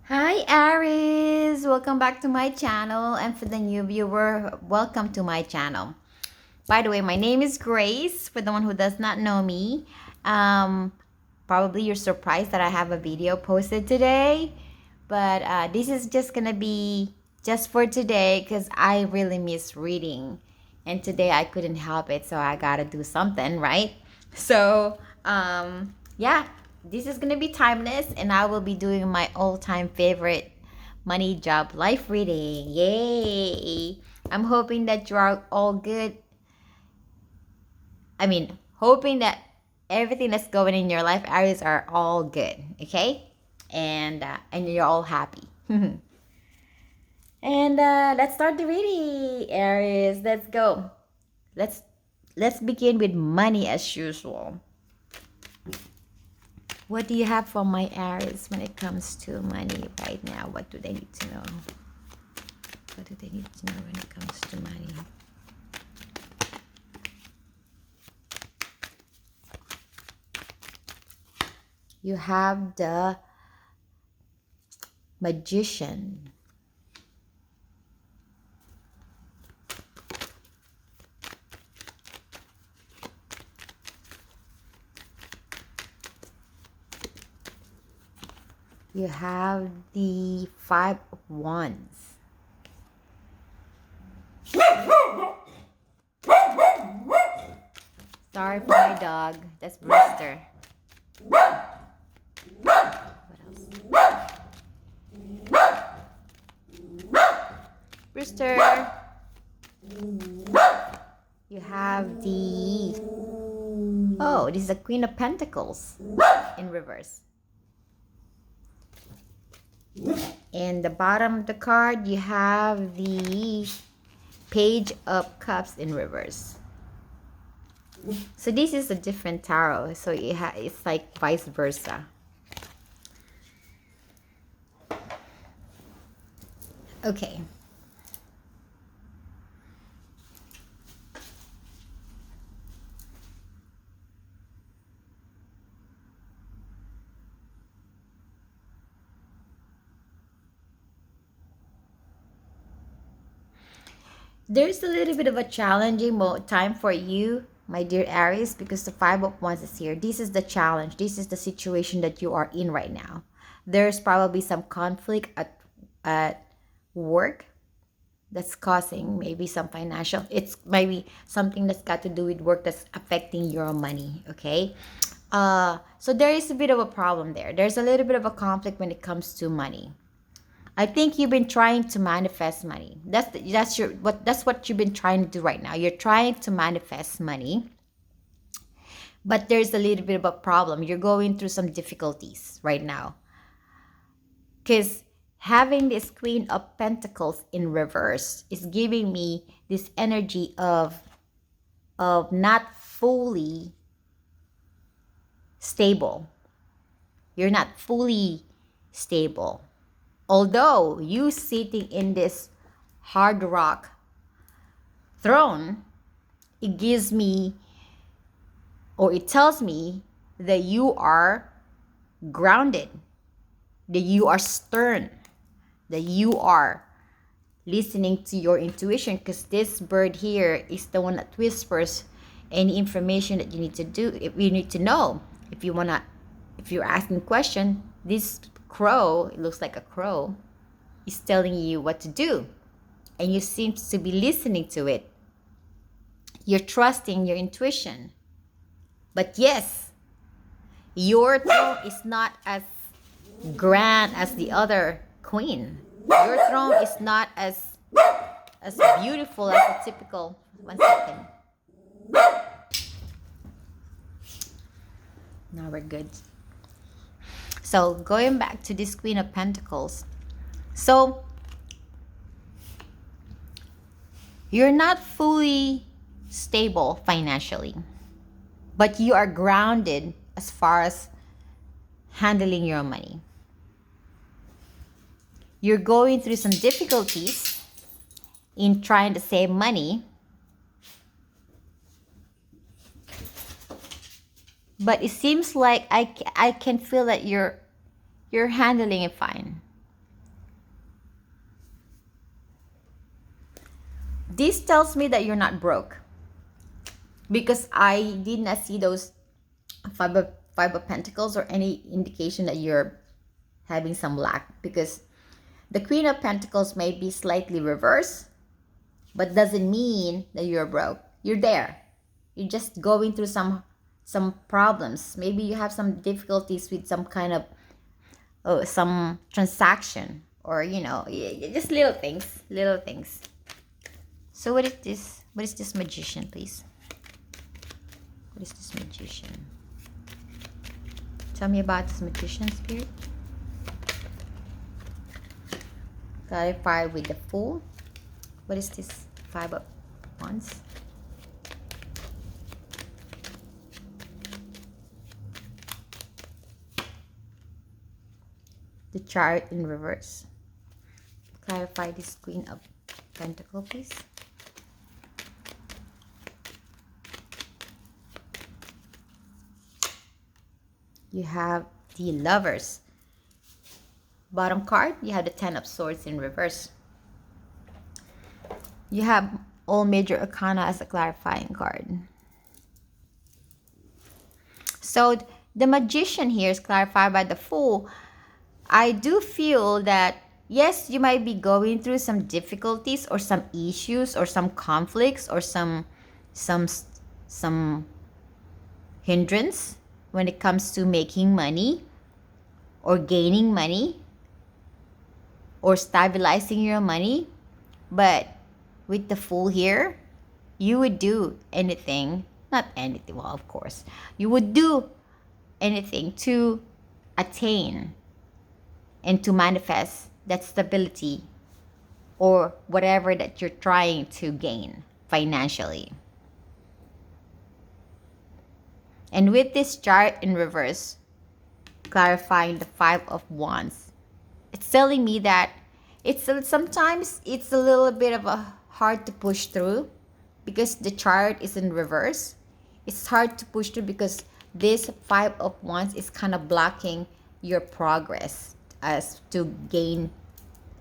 Hi Aries! Welcome back to my channel, and for the new viewer, welcome to my channel. By the way, my name is Grace. For the one who does not know me, probably you're surprised that I have a video posted today, but this is just gonna be just for today because I really miss reading, and today I couldn't help it, so I gotta do something, right? So, yeah, this is gonna be timeless, and I will be doing my all-time favorite money job life reading. Yay! I'm hoping that you are all good. Hoping that everything that's going in your life, Aries, are all good. Okay, and you're all happy. And let's start the reading, Aries. Let's go. Let's let's begin with money as usual. What do you have for my Aries when it comes to money right now? What do they need to know? What do they need to know when it comes to money? You have the Magician. You have the Five of Wands. Sorry for my dog. That's Brewster. What else? Brewster. You have the... Oh, this is the Queen of Pentacles in reverse. In the bottom of the card, you have the Page of Cups in reverse. So this is a different tarot. So it's like vice versa. Okay. There's a little bit of a challenging time for you, my dear Aries, because the Five of Wands is here. This is the challenge. This is the situation that you are in right now. There's probably some conflict at work that's causing maybe some financial. It's maybe something that's got to do with work that's affecting your money, okay? So there is a bit of a problem there. There's a little bit of a conflict when it comes to money. I think you've been trying to manifest money. That's what you've been trying to do right now. You're trying to manifest money, but there's a little bit of a problem. You're going through some difficulties right now. Because having this Queen of Pentacles in reverse is giving me this energy of not fully stable. You're not fully stable. Although you sitting in this hard rock throne, it gives me, or it tells me, that you are grounded, that you are stern, that you are listening to your intuition, because this bird here is the one that whispers any information that you need to do. If you need to know, if you're asking question, this crow, it looks like a crow, is telling you what to do, and you seem to be listening to it. You're trusting your intuition. But yes, your throne is not as grand as the other queen. Your throne is not as beautiful as a typical... One second. Now we're good. So going back to this Queen of Pentacles. So you're not fully stable financially, but you are grounded as far as handling your money. You're going through some difficulties in trying to save money, but it seems like I can feel that you're handling it fine. This tells me that you're not broke, because I did not see those five of pentacles or any indication that you're having some lack, because the Queen of Pentacles may be slightly reversed, but doesn't mean that you're broke. You're there. You're just going through some problems. Maybe you have some difficulties with some kind of some transaction, or just little things, little things. So what is this? What is this Magician, please? What is this Magician? Tell me about this Magician, Spirit. Clarify with the Fool. What is this Five of Wands? The Chariot in reverse. Clarify this Queen of Pentacles, please. You have the Lovers. Bottom card, you have the Ten of Swords in reverse. You have all major arcana as a clarifying card. So the Magician here is clarified by the Fool. I do feel that, yes, you might be going through some difficulties or some issues or some conflicts or some hindrance when it comes to making money or gaining money or stabilizing your money. But with the Fool here, you would do anything, not anything, well, of course, you would do anything to attain and to manifest that stability or whatever that you're trying to gain financially. And with this Chariot in reverse, clarifying the Five of Wands, it's telling me that sometimes it's a little bit of a hard to push through, because the Chariot is in reverse. It's hard to push through because this Five of Wands is kind of blocking your progress as to gain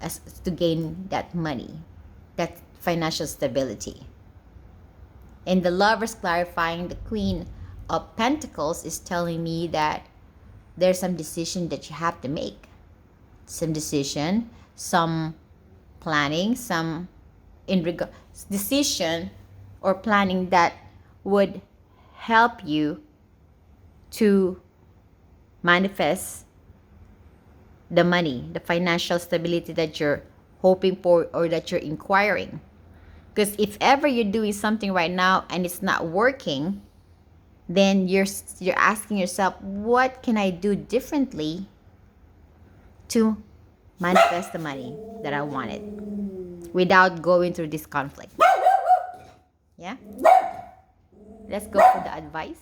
that money, that financial stability. And the Lovers clarifying the Queen of Pentacles is telling me that there's some decision that you have to make. Some decision, some planning, some decision or planning that would help you to manifest the money, the financial stability that you're hoping for or that you're inquiring. Because if ever you're doing something right now and it's not working, then you're asking yourself, what can I do differently to manifest the money that I wanted without going through this conflict? Yeah? Let's go for the advice.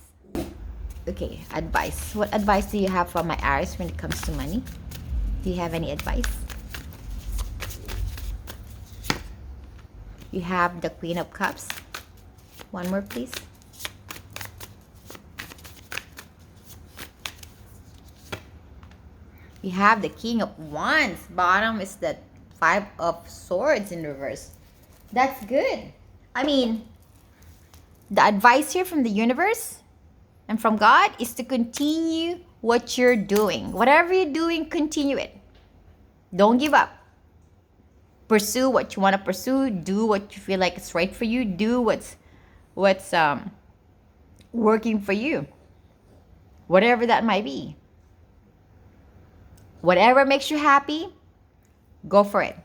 Okay, advice. What advice do you have for my Aries when it comes to money? Do you have any advice? You have the Queen of Cups. One more, please. You have the King of Wands. Bottom is the Five of Swords in reverse. That's good. I mean, the advice here from the universe and from God is to continue what you're doing. Whatever you're doing, continue it. Don't give up. Pursue what you want to pursue. Do what you feel like is right for you. Do what's working for you. Whatever that might be. Whatever makes you happy, go for it.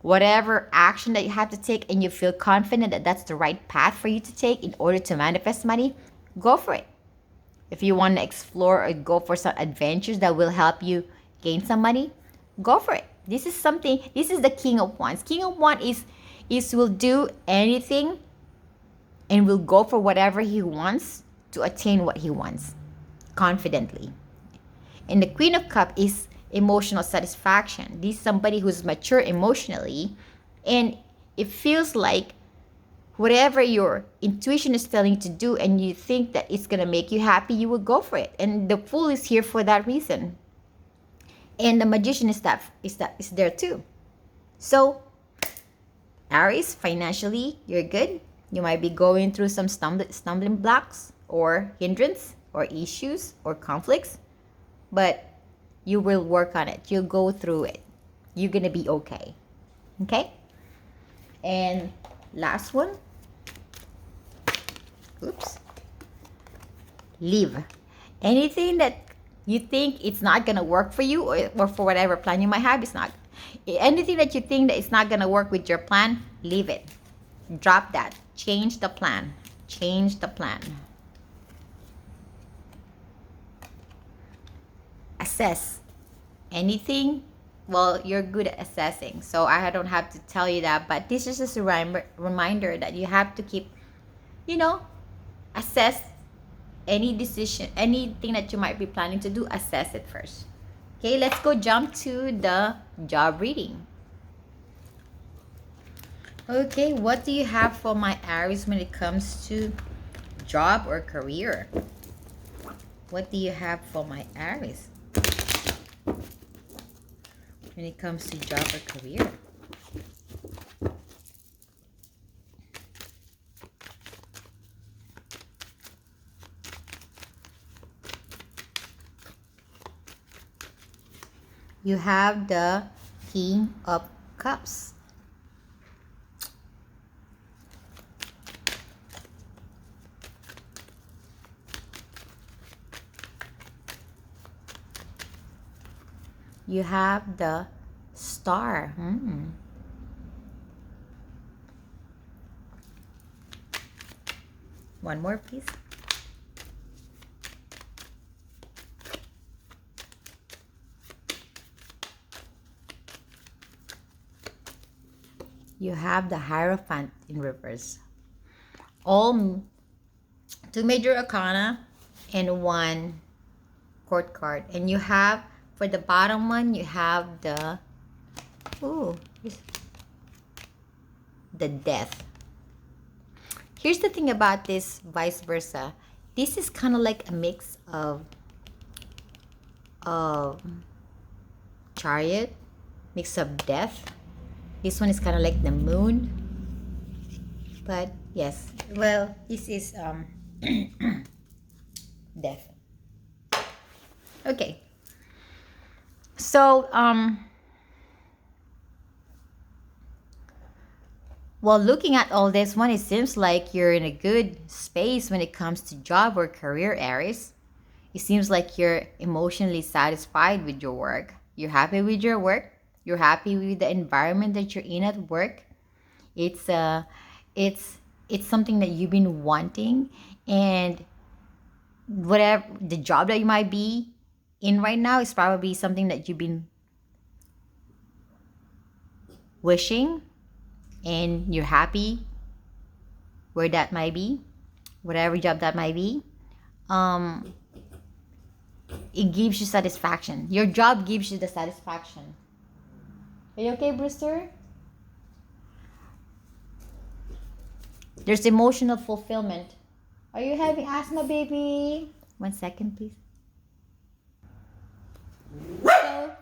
Whatever action that you have to take and you feel confident that that's the right path for you to take in order to manifest money, go for it. If you want to explore or go for some adventures that will help you gain some money, go for it. This is the King of Wands. King of Wands will do anything and will go for whatever he wants to attain what he wants confidently. And the Queen of Cups is emotional satisfaction. This is somebody who's mature emotionally, and it feels like whatever your intuition is telling you to do and you think that it's going to make you happy, you will go for it. And the Fool is here for that reason. And the Magician is there too. So Aries, financially, you're good. You might be going through some stumbling blocks or hindrance or issues or conflicts, but you will work on it. You'll go through it. You're going to be okay. Okay? And last one. Oops. Leave. Anything that you think it's not going to work for you, or for whatever plan you might have, it's not. Anything that you think that it's not going to work with your plan, leave it. Drop that. Change the plan. Change the plan. Assess. Anything, well, you're good at assessing, so I don't have to tell you that, but this is just a reminder that you have to keep, assess any decision, anything that you might be planning to do, assess it first. Okay, let's go jump to the job reading. Okay, what do you have for my Aries when it comes to job or career? What do you have for my Aries when it comes to job or career? You have the King of Cups. You have the Star. One more, please. You have the Hierophant in reverse. All two major arcana and one court card. And you have, for the bottom one, you have the Death. Here's the thing about this vice versa. This is kind of like a mix of Chariot, mix of Death. This one is kind of like the Moon. But yes, well, this is Death. Okay. So, well, looking at all this one, it seems like you're in a good space when it comes to job or career, Aries. It seems like you're emotionally satisfied with your work. You're happy with your work. You're happy with the environment that you're in at work. It's something that you've been wanting, and whatever the job that you might be in right now is probably something that you've been wishing, and you're happy where that might be, whatever job that might be. It gives you satisfaction. Your job gives you the satisfaction. Are you okay, Brewster? There's emotional fulfillment. Are you having asthma, baby? 1 second, please.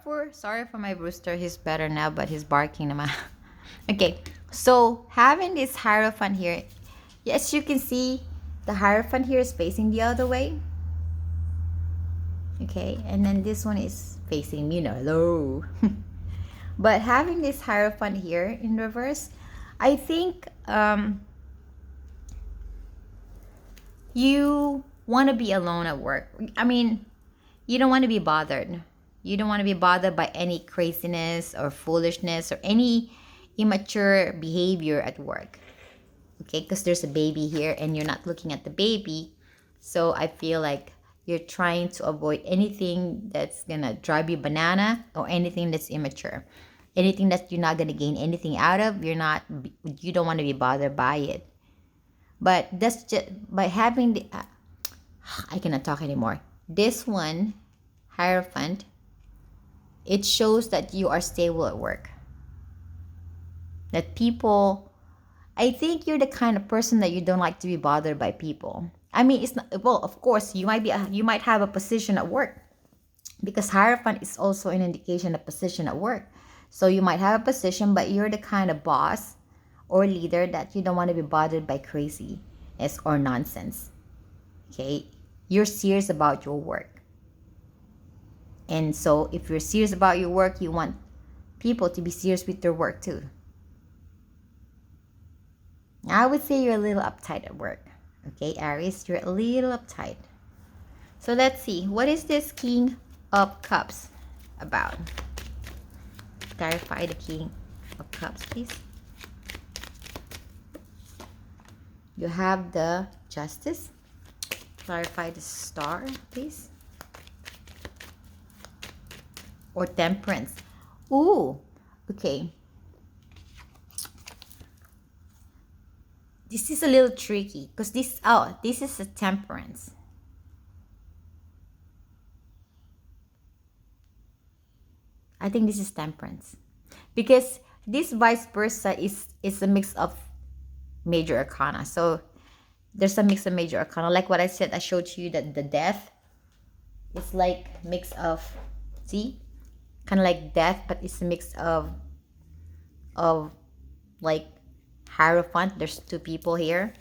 So, sorry for my Brewster. He's better now, but he's barking naman. Okay, so having this Hierophant here, yes, you can see the Hierophant here is facing the other way. Okay, and then this one is facing me, low. But having this Hierophant here in reverse, I think you want to be alone at work. I mean, you don't want to be bothered. You don't want to be bothered by any craziness or foolishness or any immature behavior at work. Okay, because there's a baby here and you're not looking at the baby. So I feel like you're trying to avoid anything that's going to drive you banana or anything that's immature. Anything that you're not going to gain anything out of, you don't want to be bothered by it. But that's just by having the I cannot talk anymore. This one, Hierophant, it shows that you are stable at work. That people, I think you're the kind of person that you don't like to be bothered by people. I mean, it's not, well, of course, you might have a position at work, because Hierophant is also an indication of position at work. So you might have a position, but you're the kind of boss or leader that you don't want to be bothered by craziness or nonsense. Okay? You're serious about your work. And so if you're serious about your work, you want people to be serious with their work too. I would say you're a little uptight at work. Okay, Aries, you're a little uptight. So let's see. What is this King of Cups about? Clarify the King of Cups, please. You have the Justice. Clarify the Star, please. Or Temperance. Ooh, okay. This is a little tricky because this is a Temperance. I think this is Temperance. Because this vice versa is a mix of major arcana. So there's a mix of major arcana. Like what I said, I showed you that the Death is like mix of, see? Kind of like Death, but it's a mix of like Hierophant. There's two people here.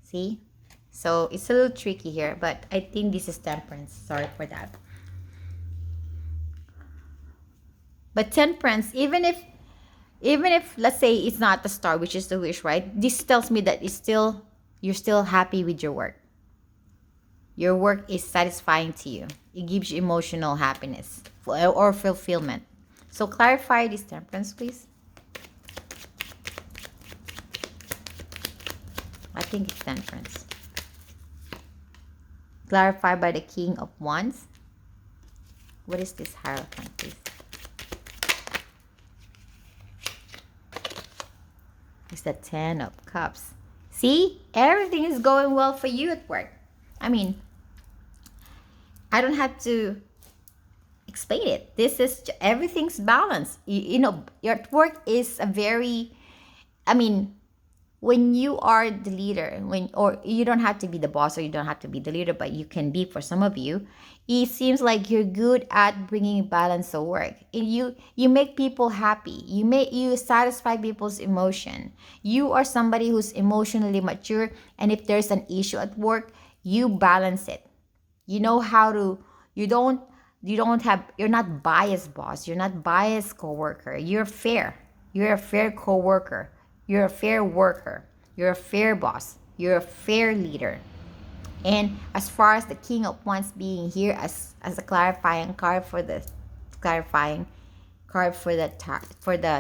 See? So it's a little tricky here, but I think this is Temperance. Sorry for that. But Temperance, even if let's say it's not the Star, which is the Wish, right? This tells me that you're still happy with your work. Your work is satisfying to you. It gives you emotional happiness or fulfillment. So clarify this Temperance, please. I think it's Temperance. Clarify by the King of Wands. What is this Hierophant, please? It's the Ten of Cups. See? Everything is going well for you at work. I mean, I don't have to explain it. This is, everything's balanced. You know, your work is a very, I mean, when you are the leader, or you don't have to be the boss, or you don't have to be the leader, but you can be for some of you. It seems like you're good at bringing balance to work. You make people happy. You satisfy people's emotion. You are somebody who's emotionally mature, and if there's an issue at work, you balance it. You know how to. You're not biased boss. You're not biased coworker. You're fair. You're a fair coworker. You're a fair worker. You're a fair boss. You're a fair leader. And as far as the King of Wands being here as a clarifying card for the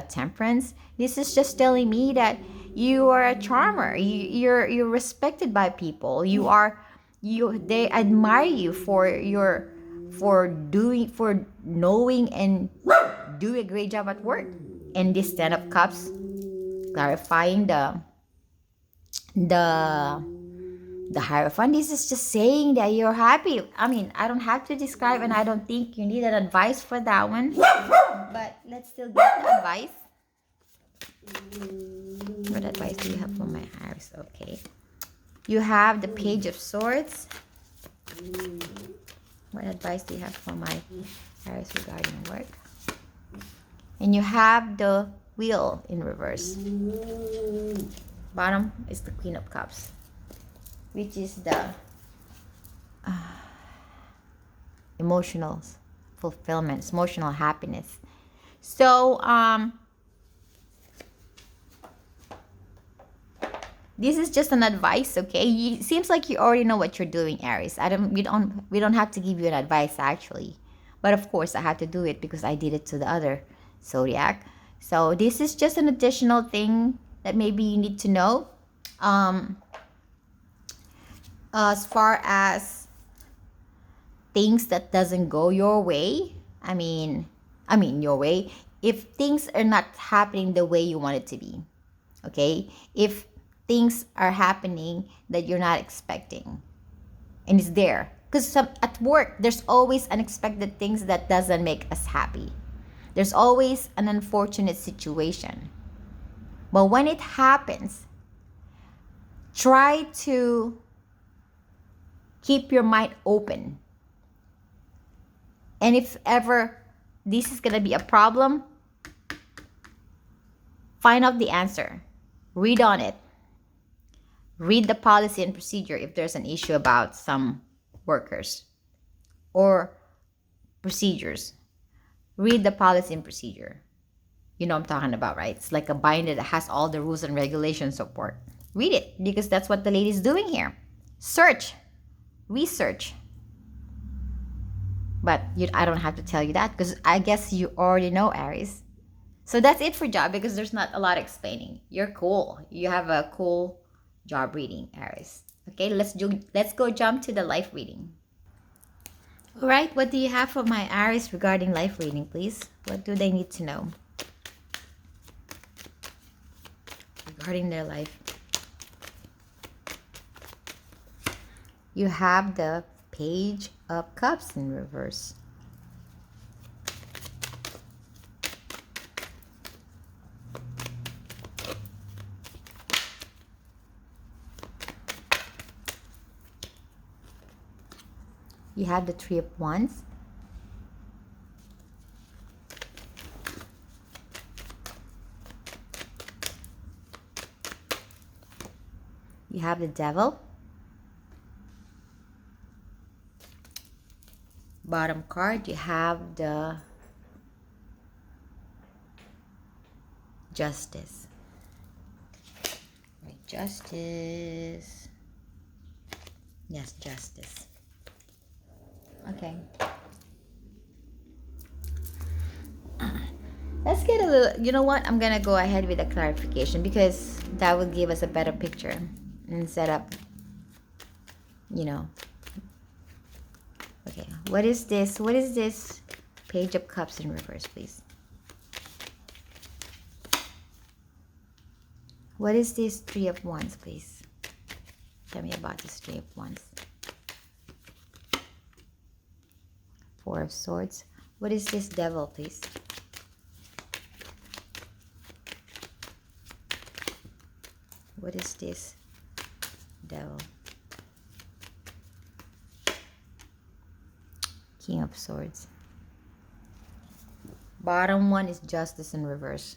Temperance, this is just telling me that you are a charmer. You're respected by people. They admire you for knowing and do a great job at work. And this Ten of Cups, clarifying the Hierophant, this is just saying that you're happy. I mean, I don't have to describe, and I don't think you need an advice for that one. But let's still get the advice. What advice do you have for my Aries? Okay. You have the Page of Swords. What advice do you have for my Aries regarding work? And you have the Wheel in reverse. Bottom is the Queen of Cups, which is the emotional fulfillment, emotional happiness. So this is just an advice, okay? It seems like you already know what you're doing, Aries. We don't have to give you an advice actually, but of course I have to do it because I did it to the other zodiac. So this is just an additional thing that maybe you need to know. As far as things that doesn't go your way, I mean your way, if things are not happening the way you want it to be, okay? If things are happening that you're not expecting, and it's there, because at work there's always unexpected things that doesn't make us happy. There's always an unfortunate situation. But when it happens, try to keep your mind open. And if ever this is going to be a problem, Find out the answer. Read on it. Read the policy and procedure if there's an issue about some workers or procedures. Read the policy and procedure. You know what I'm talking about, right? It's like a binder that has all the rules and regulations support. Read it because that's what the lady's doing here. Search, research. But I don't have to tell you that because I guess you already know, Aries. So that's it for job because there's not a lot of explaining. You're cool. You have a cool job reading, Aries. Okay, let's go jump to the life reading. All right, what do you have for my Aries regarding life reading, please? What do they need to know regarding their life? You have the Page of Cups in reverse. You have the Three of Wands. You have the Devil. Bottom card, you have the Justice. Right, Justice. Yes, Justice. Okay. Let's get a little, you know what? I'm going to go ahead with a clarification because that will give us a better picture instead of, you know. Okay, what is this? What is this Page of Cups in reverse, please? What is this Three of Wands, please? Tell me about this Three of Wands. Four of Swords. What is this Devil, please? What is this Devil? King of Swords. Bottom one is Justice in reverse.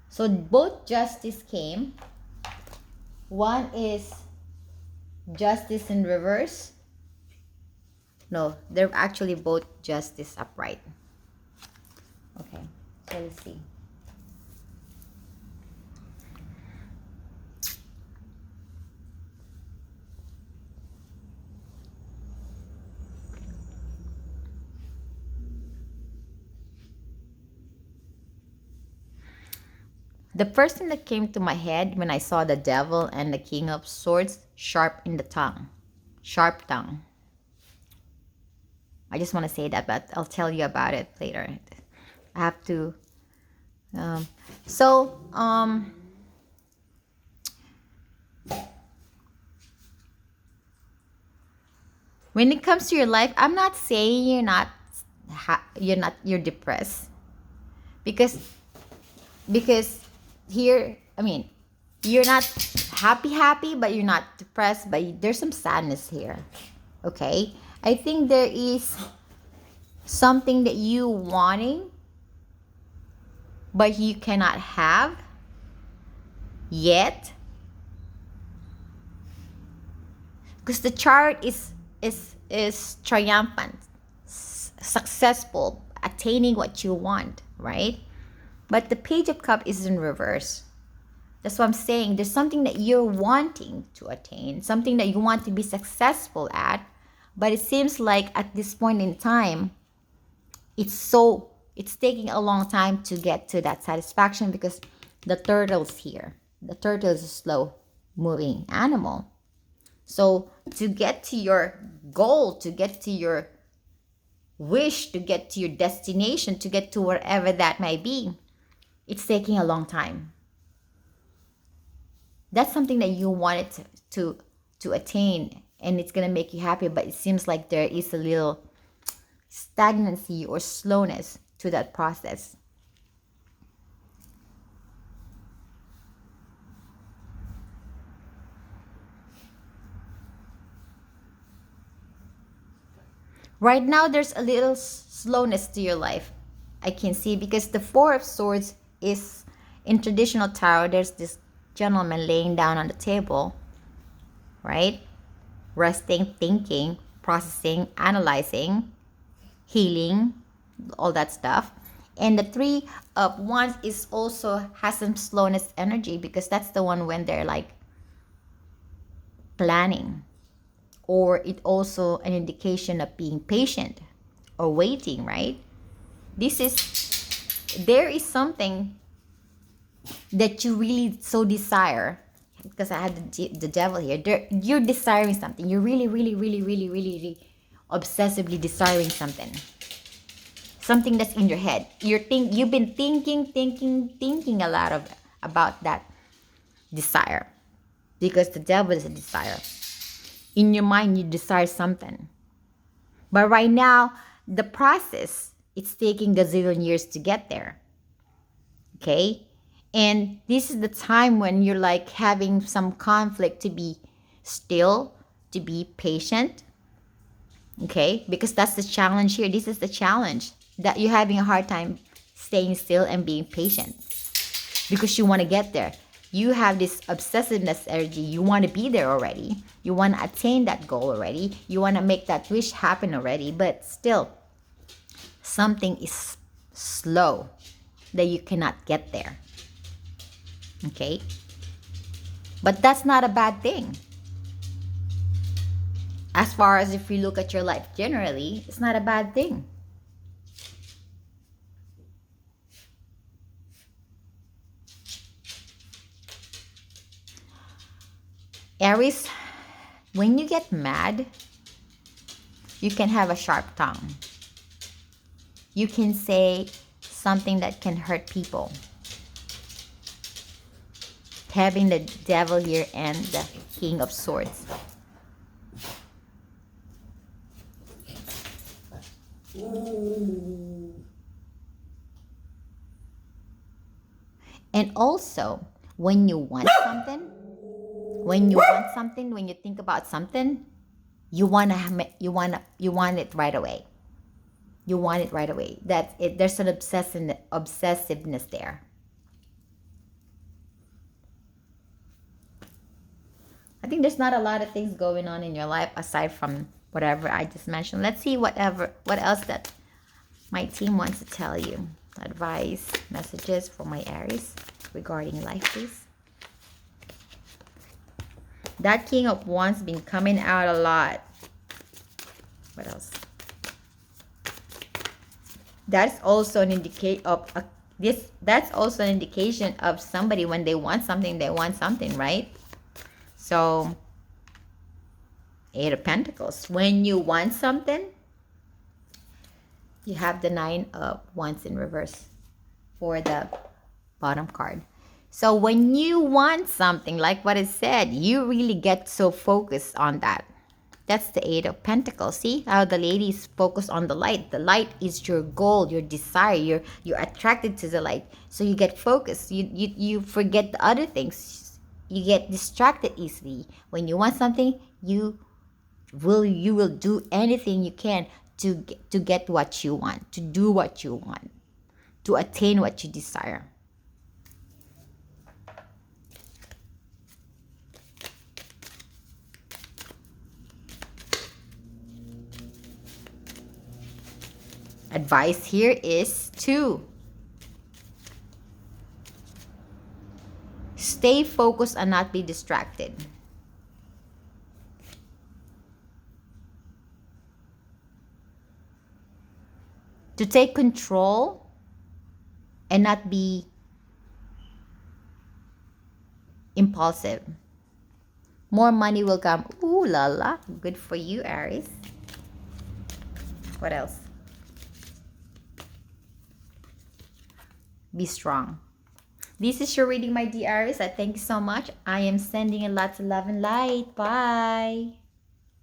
So both Justice came. One is Justice in reverse. No, they're actually both Justice upright. Okay, so let's see. The first thing that came to my head when I saw the Devil and the King of Swords, sharp in the tongue. Sharp tongue. I just want to say that, but I'll tell you about it later. I have to. When it comes to your life, I'm not saying you're depressed because here, I mean, you're not happy, but you're not depressed, but there's some sadness here. Okay, I think there is something that you wanting but you cannot have yet, because the chart is triumphant, successful, attaining what you want, right? But the Page of Cups is in reverse. That's what I'm saying. There's something that you're wanting to attain, something that you want to be successful at, but it seems like at this point in time, it's taking a long time to get to that satisfaction because the turtle's here. The turtle is a slow moving animal. So to get to your goal, to get to your wish, to get to your destination, to get to wherever that may be, it's taking a long time. That's something that you wanted to attain, and it's going to make you happy, but it seems like there is a little stagnancy or slowness to that process. Right now, there's a little slowness to your life. I can see, because the Four of Swords is, in traditional tarot, there's this gentleman laying down on the table, right? Resting, thinking, processing, analyzing, healing, all that stuff. And the Three of Wands is also has some slowness energy, because that's the one when they're like planning, or it also an indication of being patient or waiting, right? This is, there is something that you really so desire, because I had the devil here. You're desiring something. You're really, really, really, really, really, really obsessively desiring something. Something that's in your head. You've been thinking a lot about that desire, because the devil is a desire. In your mind, you desire something, but right now, the process, it's taking gazillion years to get there. Okay, and this is the time when you're like having some conflict to be still, to be patient. Okay, because that's the challenge here. This is the challenge, that you're having a hard time staying still and being patient, because you want to get there. You have this obsessiveness energy. You want to be there already. You want to attain that goal already. You want to make that wish happen already. But still, something is slow, that you cannot get there. Okay? But that's not a bad thing. As far as if you look at your life generally, it's not a bad thing. Aries, when you get mad, you can have a sharp tongue. You can say something that can hurt people. Having the devil here and the King of Swords. And also, when you want something, when you think about something, you want it right away. You want it right away. That's it. There's an obsessiveness there. I think there's not a lot of things going on in your life aside from whatever I just mentioned. Let's see what else that my team wants to tell you. Advice, messages for my Aries regarding life, please. That King of Wands been coming out a lot. What else? That's also an indication of That's also an indication of somebody, when they want something, right? So, Eight of Pentacles. When you want something, you have the Nine of Wands in reverse for the bottom card. So when you want something, like what I said, you really get so focused on that. That's the Eight of Pentacles. See how the ladies focus on the light. The light is your goal, your desire. You're attracted to the light. So you get focused. You forget the other things. You get distracted easily. When you want something, you will do anything you can to get what you want, to do what you want, to attain what you desire. Advice here is to stay focused and not be distracted. To take control and not be impulsive. More money will come. Ooh la la. Good for you, Aries. What else? Be strong. This is your reading, my dear Aries. I thank you so much. I am sending a lot of love and light. Bye.